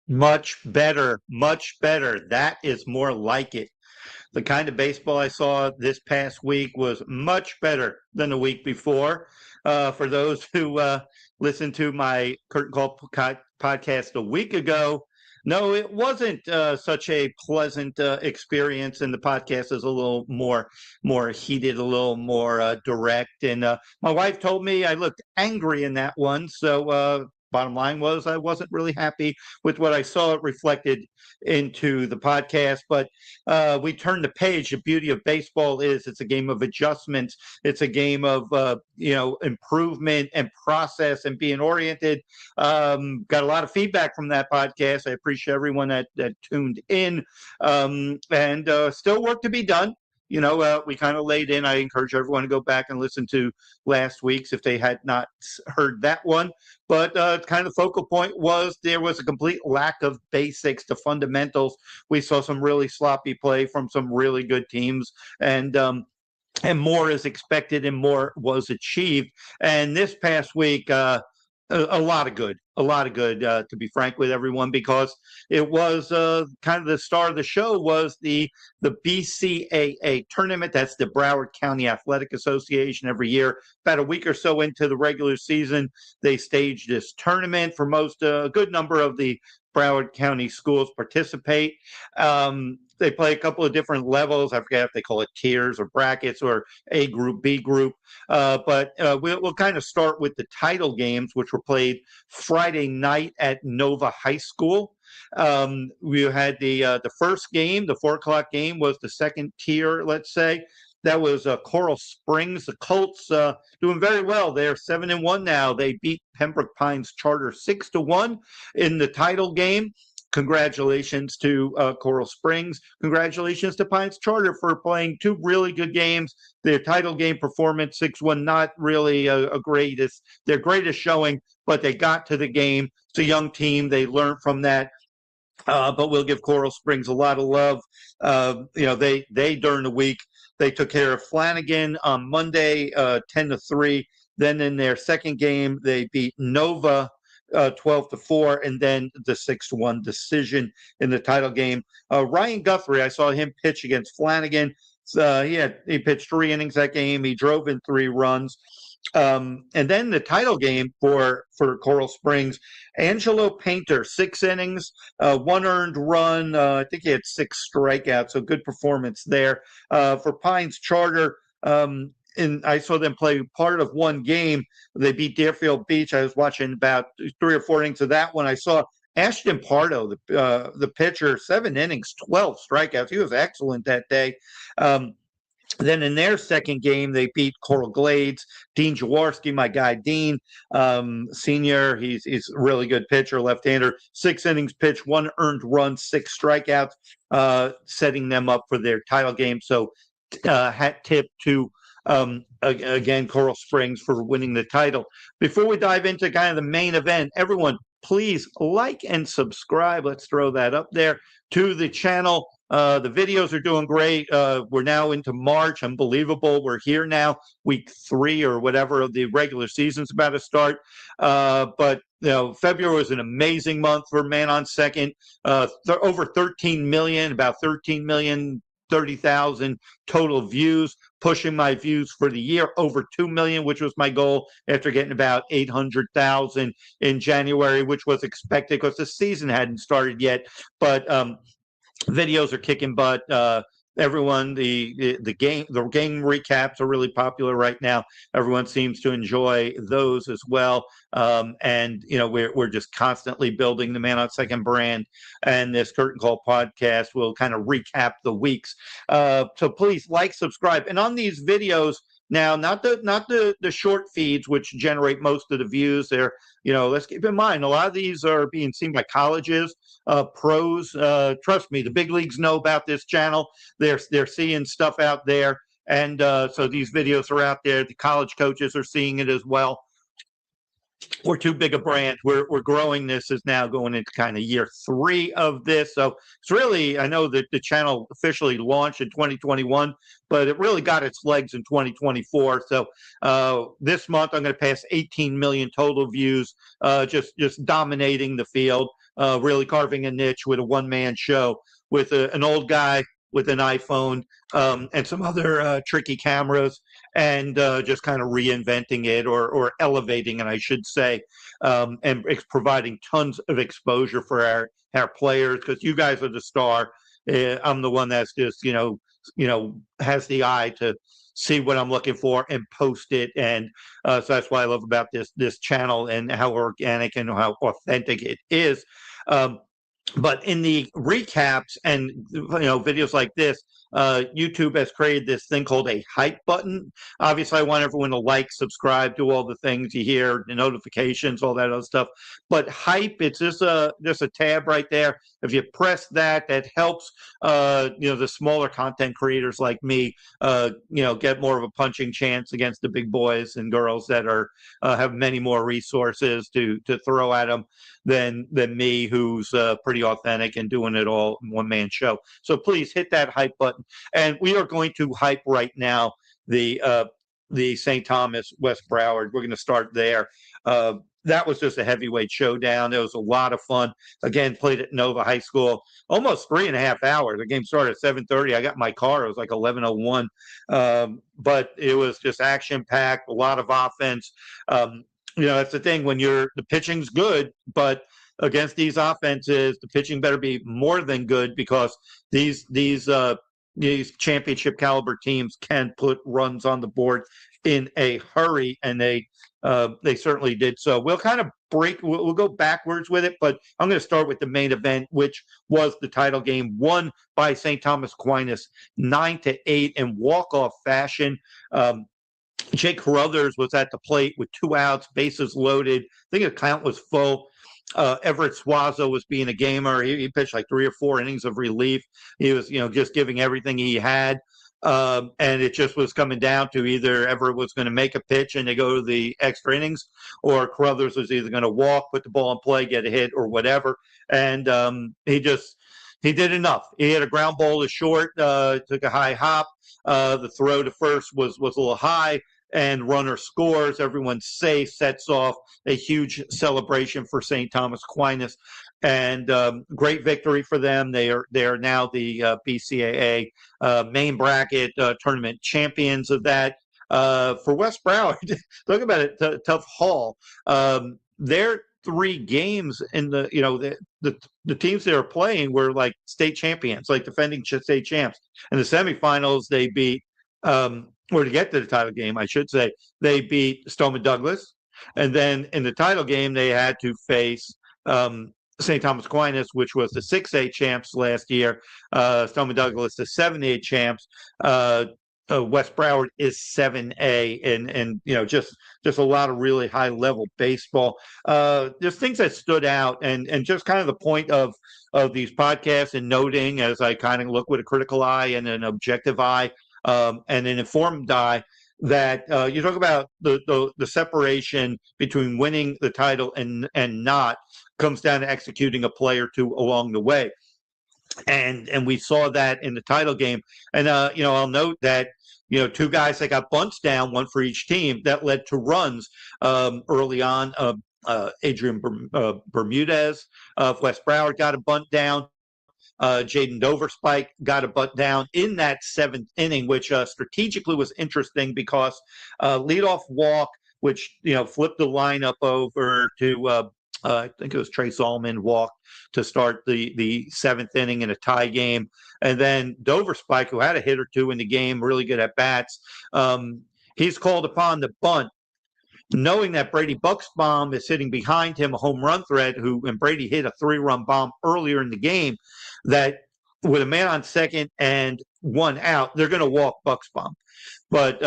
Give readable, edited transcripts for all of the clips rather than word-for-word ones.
Much better, much better. That is more like it. The kind of baseball I saw this past week was much better than the week before. For those who listened to my Curtain Call podcast a week ago, no, it wasn't such a pleasant experience, and the podcast is a little more heated, a little more direct. And my wife told me I looked angry in that one, so bottom line was I wasn't really happy with what I saw. It reflected into the podcast, but we turned the page. The beauty of baseball is it's a game of adjustments. It's a game of improvement and process and being oriented. Got a lot of feedback from that podcast. I appreciate everyone that tuned in, and still work to be done. We kind of laid in. I encourage everyone to go back and listen to last week's if they had not heard that one. But kind of the focal point was there was a complete lack of basics, the fundamentals. We saw some really sloppy play from some really good teams, and more is expected and more was achieved. And this past week, a lot of good, to be frank with everyone, because it was kind of the star of the show was the BCAA Tournament. That's the Broward County Athletic Association. Every year, about a week or so into the regular season, they stage this tournament. For a good number of the Broward County schools participate. They play a couple of different levels. I forget if they call it tiers or brackets or A group, B group. But we'll kind of start with the title games, which were played Friday night at Nova High School. We had the first game, the 4:00 game, was the second tier, let's say. That was Coral Springs. The Colts doing very well. They're 7-1 now. They beat Pembroke Pines Charter 6-1 in the title game. Congratulations to Coral Springs. Congratulations to Pines Charter for playing two really good games. Their title game performance, 6-1, not really their greatest showing, but they got to the game. It's a young team. They learned from that. But we'll give Coral Springs a lot of love. They during the week, they took care of Flanagan on Monday, 10-3. Then in their second game, they beat Nova 12-4, and then the 6-1 decision in the title game. Ryan Guthrie, I saw him pitch against Flanagan. He pitched 3 innings that game. He drove in 3 runs. And then the title game for Coral Springs, Angelo Painter, 6 innings, 1 earned run. I think he had 6 strikeouts, so good performance there. For Pines Charter, and I saw them play part of one game. They beat Deerfield Beach. I was watching about 3 or 4 innings of that one. I saw Ashton Pardo, the pitcher, 7 innings, 12 strikeouts. He was excellent that day. Then in their second game, they beat Coral Glades. Dean Jaworski, my guy Dean, senior. He's a really good pitcher, left-hander. 6 innings pitched, 1 earned run, 6 strikeouts, setting them up for their title game. So hat tip to, again, Coral Springs for winning the title. Before we dive into kind of the main event, everyone, please like and subscribe. Let's throw that up there to the channel. The videos are doing great. We're now into March. Unbelievable. We're here now, week 3 or whatever of the regular season's about to start. But February was an amazing month for Man on Second. Over 13 million, about 13 million. 30,000 total views, pushing my views for the year over 2 million, which was my goal after getting about 800,000 in January, which was expected because the season hadn't started yet. But videos are kicking butt. Everyone, the game recaps are really popular right now. Everyone seems to enjoy those as well. And we're just constantly building the Man on Second brand, and this Curtain Call podcast will kind of recap the weeks. So please like, subscribe, and on these videos. Now, not the short feeds, which generate most of the views. They're, let's keep in mind, a lot of these are being seen by colleges, pros. Trust me, the big leagues know about this channel. They're seeing stuff out there, and so these videos are out there. The college coaches are seeing it as well. We're too big a brand. We're growing. This is now going into kind of year 3 of this. So it's really, I know that the channel officially launched in 2021, but it really got its legs in 2024. So this month I'm going to pass 18 million total views, just dominating the field. really carving a niche with a one-man show with an old guy with an iPhone and some other tricky cameras, and just kind of reinventing it or elevating it, I should say, and providing tons of exposure for our players, because you guys are the star. I'm the one that's just has the eye to see what I'm looking for and post it, and so that's what I love about this channel and how organic and how authentic it is. But in the recaps and videos like this, YouTube has created this thing called a hype button. Obviously, I want everyone to like, subscribe, do all the things you hear, the notifications, all that other stuff. But hype, it's just a tab right there. If you press that, that helps the smaller content creators like me get more of a punching chance against the big boys and girls that are have many more resources to throw at them than me, who's pretty authentic and doing it all in one-man show. So please hit that hype button. And we are going to hype right now the St. Thomas West Broward. We're going to start there. That was just a heavyweight showdown. It was a lot of fun. Again, played at Nova High School, almost 3.5 hours. The game started at 7:30. I got in my car. It was like 11:01. But it was just action-packed, a lot of offense. That's the thing when the pitching's good, but against these offenses, the pitching better be more than good, because these championship caliber teams can put runs on the board in a hurry, and they certainly did. So we'll kind of we'll go backwards with it, but I'm going to start with the main event, which was the title game, won by St. Thomas Aquinas 9-8 in walk-off fashion. Jake Carruthers was at the plate with 2 outs, bases loaded. I think the count was full. Everett Suazo was being a gamer. He pitched like 3 or 4 innings of relief. He was, just giving everything he had. And it just was coming down to either Everett was going to make a pitch and they go to the extra innings, or Carruthers was either going to walk, put the ball in play, get a hit, or whatever. And he did enough. He had a ground ball to short, took a high hop. The throw to first was a little high, and runner scores. Everyone's safe, sets off a huge celebration for St. Thomas Aquinas, and great victory for them. They are now the BCAA main bracket tournament champions of that. For West Broward, talk about it, tough haul. Their 3 games in the teams they were playing were like state champions, like defending state champs. In the semifinals, they beat, or to get to the title game, I should say, they beat Stoneman Douglas. And then in the title game, they had to face St. Thomas Aquinas, which was the 6A champs last year. Stoneman Douglas, the 7A champs. West Broward is 7A, and just a lot of really high level baseball. There's things that stood out, and just kind of the point of these podcasts and noting, as I kind of look with a critical eye and an objective eye and an informed eye, that you talk about the separation between winning the title and not comes down to executing a play or two along the way. And we saw that in the title game. And, I'll note that, 2 guys that got bunts down, one for each team, that led to runs early on. Adrian Bermudez of West Broward got a bunt down. Jaden Doverspike got a bunt down in that 7th inning, which strategically was interesting because leadoff walk, which, flipped the lineup over to I think it was Trey Solomon walked to start the 7th inning in a tie game. And then Doverspike, who had a hit or 2 in the game, really good at bats, he's called upon to bunt, knowing that Brady Bucksbaum is sitting behind him, a home run threat, and Brady hit a 3-run bomb earlier in the game, that with a man on second and 1 out, they're going to walk Bucksbaum. But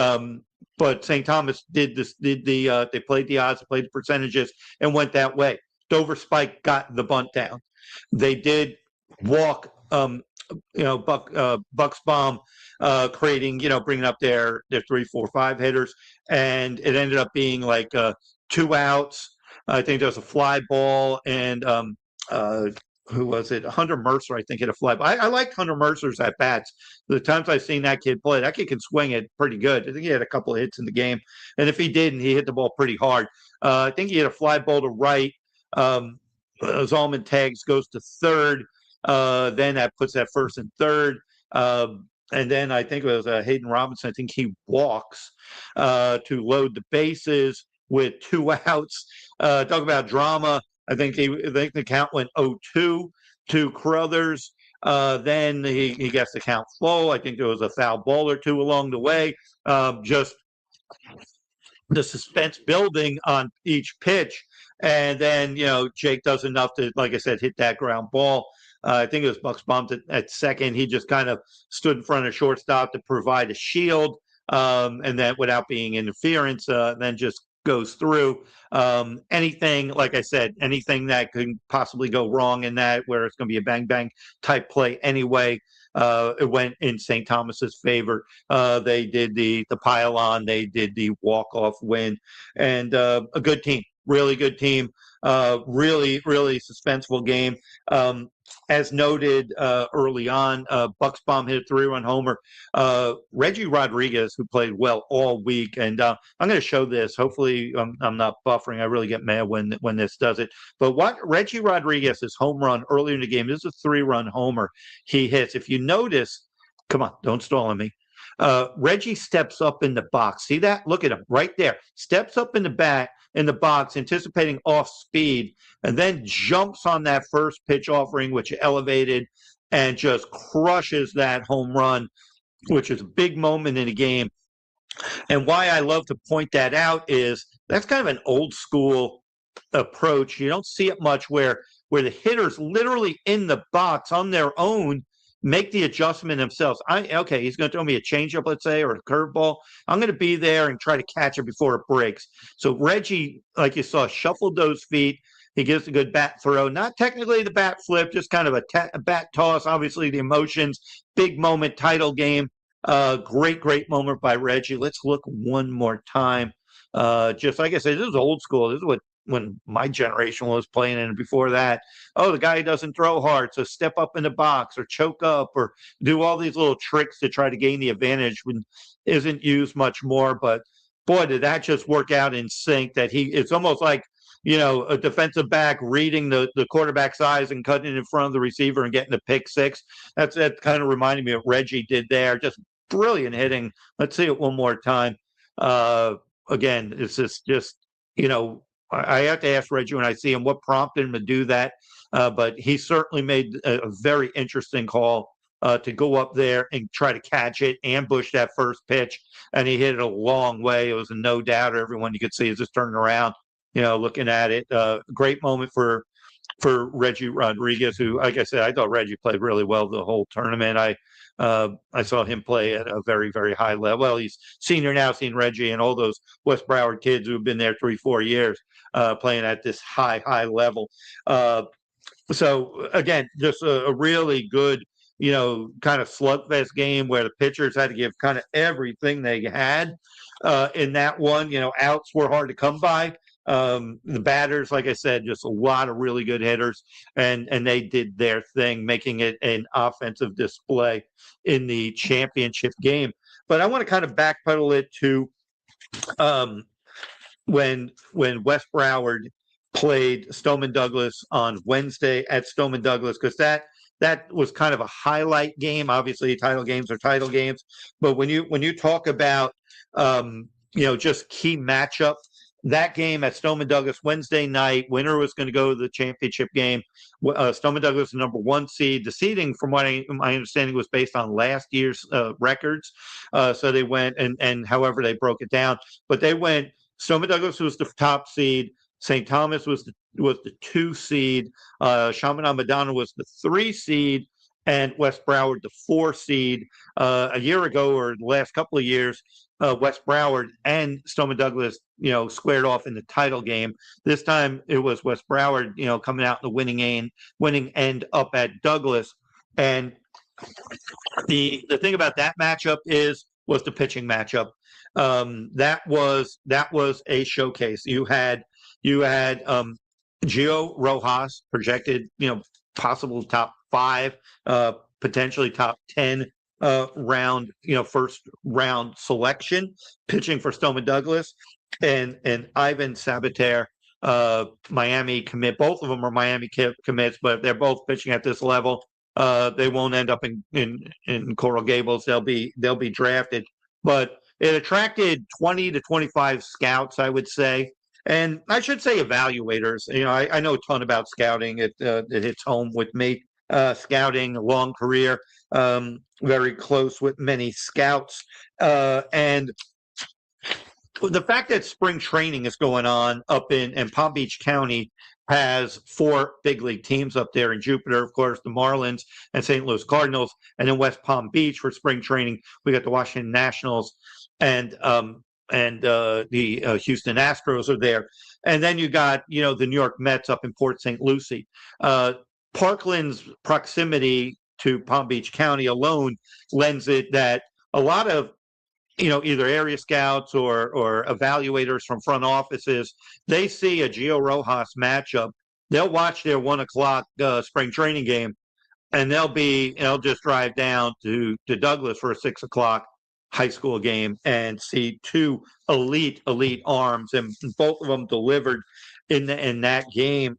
St. Thomas did they played the odds, played the percentages, and went that way. Doverspike got the bunt down. They did walk, Bucksbaum, creating, bringing up their 3, 4, 5 hitters, and it ended up being like 2 outs. I think there was a fly ball, and who was it? Hunter Mercer, I think, hit a fly ball. I liked Hunter Mercer's at bats. The times I've seen that kid play, that kid can swing it pretty good. I think he had a couple of hits in the game, and if he didn't, he hit the ball pretty hard. I think he hit a fly ball to right. Zalman tags, goes to third. Then that puts that first and third. And then I think it was Hayden Robinson. I think he walks to load the bases with 2 outs. Talk about drama. I think the count went 0-2 to Carruthers. Then he gets the count full. I think there was a foul ball or two along the way. Just the suspense building on each pitch. And then, Jake does enough to, like I said, hit that ground ball. I think it was Bucks bumped at second. He just kind of stood in front of shortstop to provide a shield. And then without being interference, then just goes through. Anything, like I said, anything that could possibly go wrong in that, where it's going to be a bang-bang type play anyway, it went in St. Thomas's favor. They did the pile-on. They did the walk-off win. And a good team, really good team. Really, really suspenseful game. As noted early on, Bucksbaum hit a 3-run homer. Reggie Rodriguez, who played well all week, and I'm going to show this. Hopefully, I'm not buffering. I really get mad when this does it. But what Reggie Rodriguez's home run earlier in the game, this is a 3-run homer he hits. If you notice, come on, don't stall on me. Reggie steps up in the box. See that? Look at him right there. Steps up in the box, anticipating off speed, and then jumps on that first pitch offering, which elevated, and just crushes that home run, which is a big moment in the game. And why I love to point that out is that's kind of an old school approach. You don't see it much where the hitter's literally in the box on their own, make the adjustment themselves. Okay, he's going to throw me a changeup, let's say, or a curveball. I'm going to be there and try to catch it before it breaks. So Reggie, like you saw, shuffled those feet. He gives a good bat throw. Not technically the bat flip, just kind of a bat toss. Obviously, the emotions. Big moment, title game. Great moment by Reggie. Let's look one more time. Just like I said, this is old school. This is when my generation was playing, and before that, the guy doesn't throw hard, so step up in the box or choke up or do all these little tricks to try to gain the advantage when isn't used much more. But boy, did that just work out in sync that it's almost like, a defensive back reading the quarterback's eyes and cutting it in front of the receiver and getting the pick six. That kind of reminded me of what Reggie did there. Just brilliant hitting. Let's see it one more time. Again, it's just, I have to ask Reggie when I see him what prompted him to do that. But he certainly made a very interesting call to go up there and try to catch it, ambush that first pitch, and he hit it a long way. It was a no doubter. Everyone you could see is just turning around, looking at it. Great moment for Reggie Rodriguez, who, like I said, I thought Reggie played really well the whole tournament. I saw him play at a very, very high level. Well, he's senior now, seen Reggie and all those West Broward kids who have been there 3-4 years playing at this high level. So, again, just a really good, kind of slugfest game where the pitchers had to give kind of everything they had in that one. Outs were hard to come by. The batters, like I said, just a lot of really good hitters, and they did their thing, making it an offensive display in the championship game. But I want to kind of backpedal it to when West Broward played Stoneman Douglas on Wednesday at Stoneman Douglas, because that was kind of a highlight game. Obviously, title games are title games, but when you talk about just key matchup. That game at Stoneman Douglas Wednesday night, winner was going to go to the championship game. Stoneman Douglas, the number 1 seed. The seeding, from what my understanding, was based on last year's records. So they went and however they broke it down, but they went. Stoneman Douglas was the top seed. St. Thomas was the 2 seed. Chaminade Madonna was the 3 seed, and West Broward the 4 seed. A year ago, or the last couple of years, West Broward and Stoneman Douglas, squared off in the title game. This time it was West Broward, coming out in the winning end up at Douglas. And the thing about that matchup was the pitching matchup. That was a showcase. You had Gio Rojas, projected, possible top 5, potentially top 10 round, first round selection, pitching for Stoneman Douglas, and Ivan Sabater, Miami commit. Both of them are Miami commits, but if they're both pitching at this level, they won't end up in Coral Gables. They'll be drafted. But it attracted 20 to 25 scouts, I would say. And I should say evaluators. I know a ton about scouting. It hits home with me. Scouting, a long career, very close with many scouts. And the fact that spring training is going on up in Palm Beach County has 4 big league teams up there in Jupiter, of course, the Marlins and St. Louis Cardinals, and in West Palm Beach for spring training, we got the Washington Nationals and the Houston Astros are there. And then you got, the New York Mets up in Port St. Lucie. Parkland's proximity to Palm Beach County alone lends it that a lot of either area scouts or evaluators from front offices, they see a Gio Rojas matchup. They'll watch their 1:00 spring training game, and they'll just drive down to Douglas for a 6:00 high school game and see 2 elite arms, and both of them delivered in that game.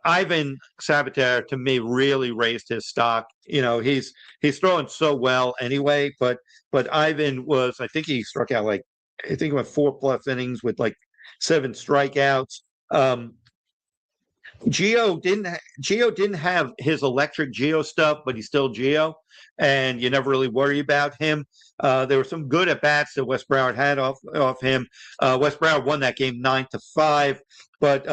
Ivan Sabater, to me, really raised his stock. He's throwing so well anyway, but Ivan I think he struck out I think he went 4+ innings with 7 strikeouts. Gio didn't have his electric Gio stuff, but he's still Gio, and you never really worry about him. There were some good at bats that West Broward had off him. West Broward won that game 9-5, but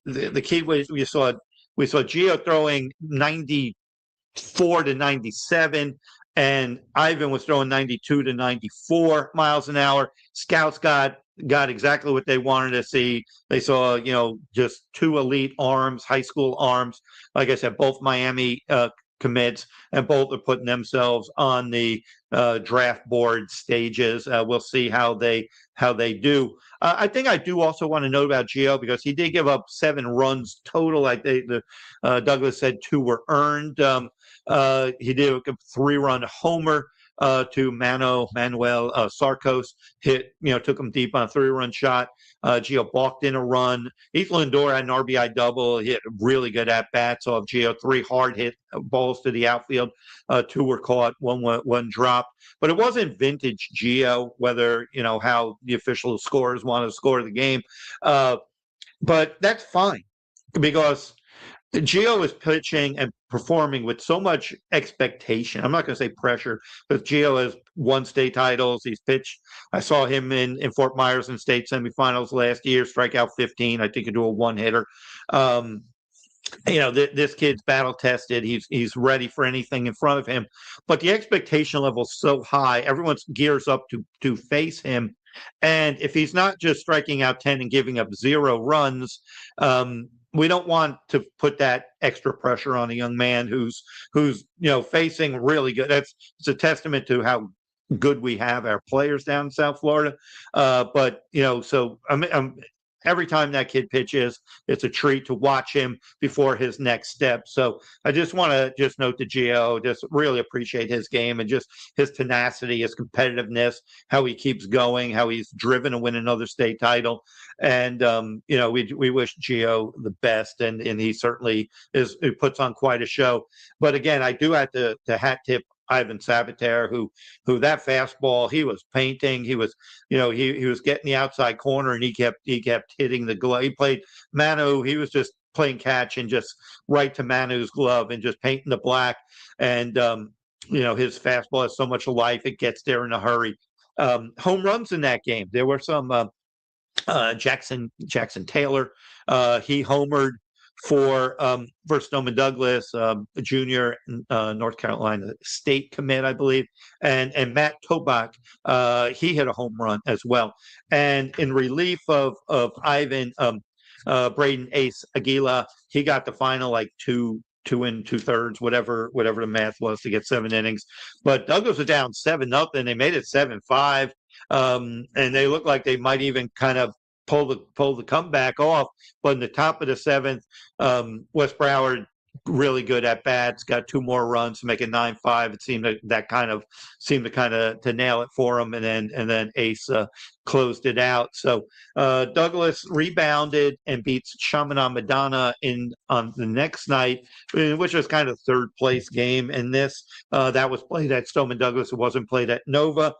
the key was we saw Gio throwing 94 to 97, and Ivan was throwing 92 to 94 miles an hour. Scouts got exactly what they wanted to see. They saw, just 2 elite arms, high school arms. Like I said, both Miami commits, and both are putting themselves on the draft board stages. We'll see how they do. I think I do also want to note about Gio, because he did give up 7 runs total. Douglas said 2 were earned. He did a 3-run homer to Manuel Sarcos. Took him deep on a 3-run shot. Gio balked in a run. Ethan Lindor had an RBI double. He had really good at-bats off Gio. 3 hard hit balls to the outfield. 2 were caught, one dropped. But it wasn't vintage Gio, whether, how the official scorers want to score the game. But that's fine, because Gio is pitching and performing with so much expectation. I'm not going to say pressure, but Gio has won state titles. He's pitched. I saw him in Fort Myers in state semifinals last year, strike out 15. I think he do a 1-hitter. This kid's battle tested. He's ready for anything in front of him. But the expectation level is so high. Everyone gears up to face him. And if he's not just striking out 10 and giving up 0 runs, we don't want to put that extra pressure on a young man who's facing really good. It's a testament to how good we have our players down in South Florida. So every time that kid pitches, it's a treat to watch him before his next step. So I just want to note to Gio, just really appreciate his game and just his tenacity, his competitiveness, how he keeps going, how he's driven to win another state title. And, we wish Gio the best, and he certainly he puts on quite a show. But again, I do have to hat tip Ivan Sabater, who that fastball, he was painting. He was, he was getting the outside corner, and he kept hitting the glove. He played Manu. He was just playing catch and just right to Manu's glove and just painting the black. And his fastball has so much life; it gets there in a hurry. Home runs in that game. There were some Jackson Taylor. He homered for Stoneman Douglas, a junior North Carolina State commit, I believe, and Matt Tobach, he hit a home run as well. And in relief of Ivan, Braden Ace Aguila, he got the final 2 2.2/3, whatever the math was to get 7 innings. But Douglas was down 7-0. They made it 7-5, and they looked like they might even kind of pull the comeback off. But in the top of the 7th, West Broward really good at bats. Got 2 more runs to make it 9-5. It seemed to nail it for him, and then Ace closed it out. So Douglas rebounded and beats Chaminade Madonna on the next night, which was kind of third place game. And this that was played at Stoneman Douglas. It wasn't played at Nova.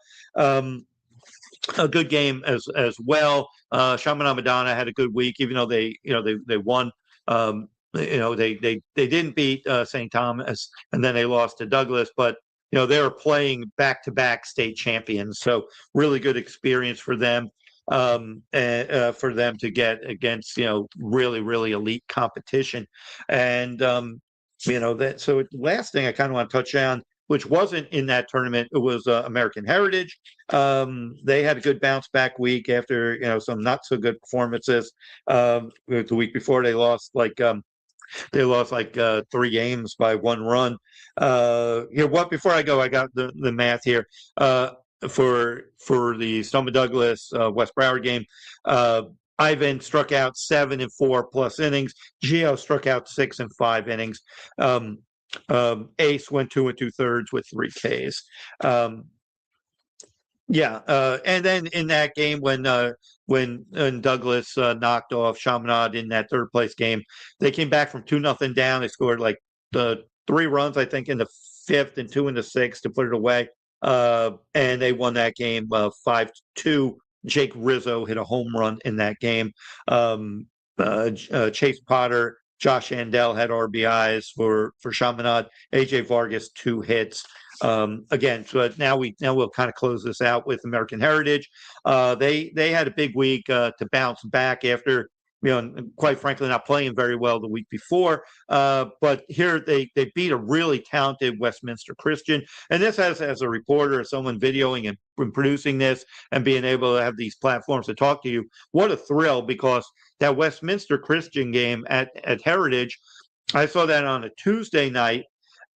A good game as well. Chaminade Madonna had a good week, even though they won. They didn't beat St. Thomas, and then they lost to Douglas, but they were playing back-to-back state champions, so really good experience for them. And for them to get against really elite competition. And that. So last thing I kind of want to touch on, which wasn't in that tournament, it was American Heritage. They had a good bounce back week after some not so good performances. The week before they lost like 3 games by 1 run. Before I go, I got the math here. For the Stoneman Douglas West Broward game, Ivan struck out 7 in 4+ innings. Gio struck out 6 in 5 innings. Ace went 2 2/3 with 3 Ks. And then in that game when Douglas knocked off Chaminade in that third place game, they came back from 2-0 down. They scored like 3 runs, I think, in the 5th and 2 in the 6th to put it away. And they won that game 5-2. Jake Rizzo hit a home run in that game. Chase Potter, Josh Andell had RBIs for Chaminade. AJ Vargas 2 hits. Again, so now we'll kind of close this out with American Heritage. They had a big week to bounce back after quite frankly not playing very well the week before. But here they beat a really talented Westminster Christian. And this as a reporter, as someone videoing and producing this and being able to have these platforms to talk to you, what a thrill, because that Westminster Christian game at Heritage, I saw that on a Tuesday night,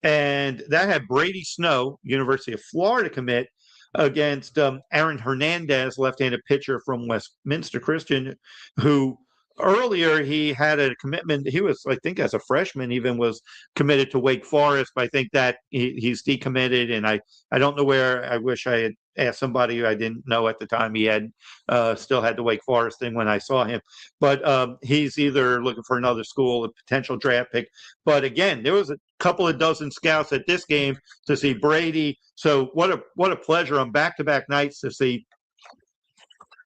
and that had Brady Snow, University of Florida commit, against Aaron Hernandez, left-handed pitcher from Westminster Christian, who earlier he had a commitment. He was, I think, as a freshman, even was committed to Wake Forest. But I think that he's decommitted, and I don't know where. I wish I had asked somebody who I didn't know at the time. He had still had the Wake Forest thing when I saw him. But he's either looking for another school, a potential draft pick. But again, there was a couple of dozen scouts at this game to see Brady. So what a pleasure on back-to-back nights to see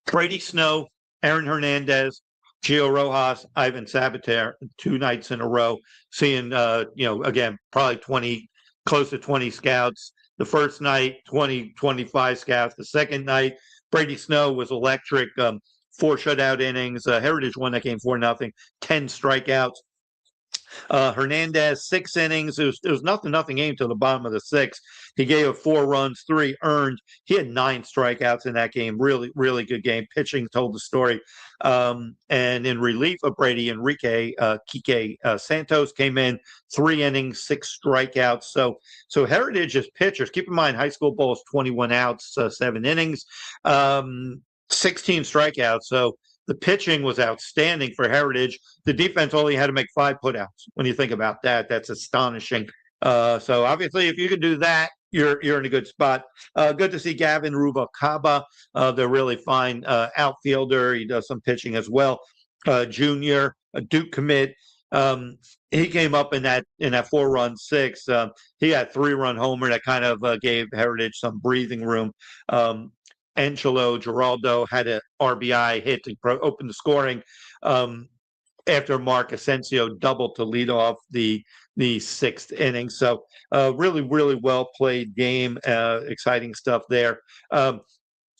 Brady Snow, Aaron Hernandez, Gio Rojas, Ivan Sabater, 2 nights in a row, seeing, again, probably close to 20 scouts. The first night, 25 scouts. The second night, Brady Snow was electric, 4 shutout innings. Heritage won that game 4-0, 10 strikeouts. Hernandez, 6 innings. It was nothing game till the bottom of the 6th. He gave up 4 runs, 3 earned. He had 9 strikeouts in that game. Really, really good game. Pitching told the story. And in relief of Brady, Enrique Kike Santos came in, 3 innings, 6 strikeouts. So Heritage is pitchers. Keep in mind, high school ball is 21 outs, 7 innings, 16 strikeouts. So the pitching was outstanding for Heritage. The defense only had to make 5 putouts. When you think about that, that's astonishing. So obviously, if you can do that, you're in a good spot. Good to see Gavin Rubalcaba, the really fine outfielder. He does some pitching as well. Junior, a Duke commit. He came up in that 4-run 6. He had 3-run homer that kind of gave Heritage some breathing room. Angelo Giraldo had an RBI hit to open the scoring after Mark Asensio doubled to lead off the 6th inning. So really, really well played game. Exciting stuff there.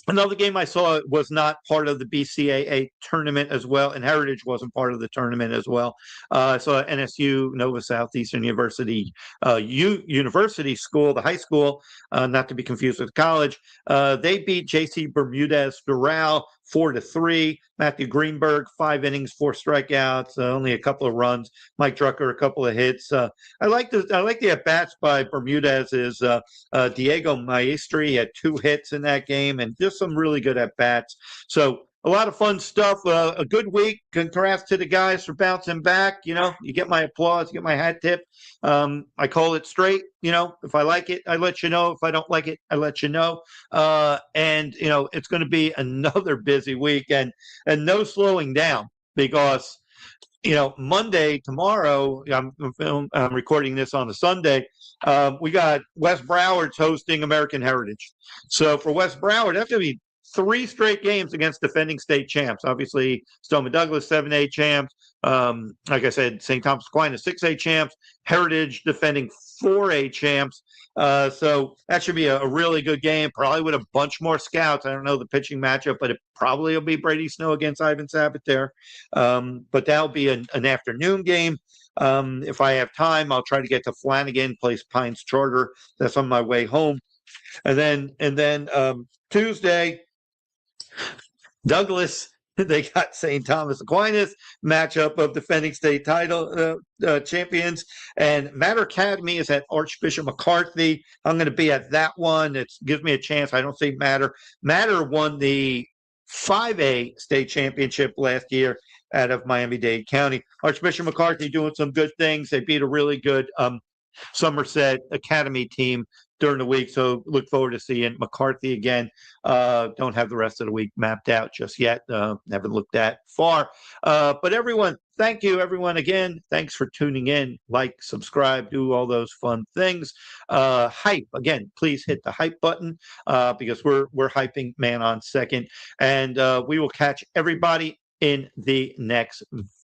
Another game I saw was not part of the BCAA tournament as well, and Heritage wasn't part of the tournament as well. I saw NSU, Nova Southeastern University, University School, the high school, not to be confused with college. They beat JC Bermudez Doral 4-3. Matthew Greenberg, 5 innings, 4 strikeouts, only a couple of runs. Mike Drucker, a couple of hits. I like the at bats by Bermudez. Is Diego Maestri had 2 hits in that game, and just some really good at bats. So a lot of fun stuff. A good week. Congrats to the guys for bouncing back. You get my applause, you get my hat tip. I call it straight. If I like it, I let you know. If I don't like it, I let you know. And it's going to be another busy week, and no slowing down because Monday, tomorrow, I'm recording this on a Sunday. We got West Broward's hosting American Heritage. So for West Broward, that's going to be 3 straight games against defending state champs. Obviously, Stoneman Douglas, 7A champs. Like I said, St. Thomas Aquinas, 6A champs. Heritage defending 4A champs. So that should be a really good game, probably with a bunch more scouts. I don't know the pitching matchup, but it probably will be Brady Snow against Ivan Sabat there. But that'll be an afternoon game. If I have time, I'll try to get to Flanagan, Place Pines Charter. That's on my way home. And then Tuesday, Douglas, they got St. Thomas Aquinas, matchup of defending state title champions. And Matter Academy is at Archbishop McCarthy. I'm going to be at that one. It gives me a chance. I don't see Matter. Matter won the 5A state championship last year out of Miami-Dade County. Archbishop McCarthy doing some good things. They beat a really good Somerset Academy team during the week. So look forward to seeing McCarthy again. Don't have the rest of the week mapped out just yet. Haven't looked that far. But everyone, thank you, everyone. Again, thanks for tuning in. Like, subscribe, do all those fun things. Hype. Again, please hit the hype button because we're hyping Man on Second. And we will catch everybody in the next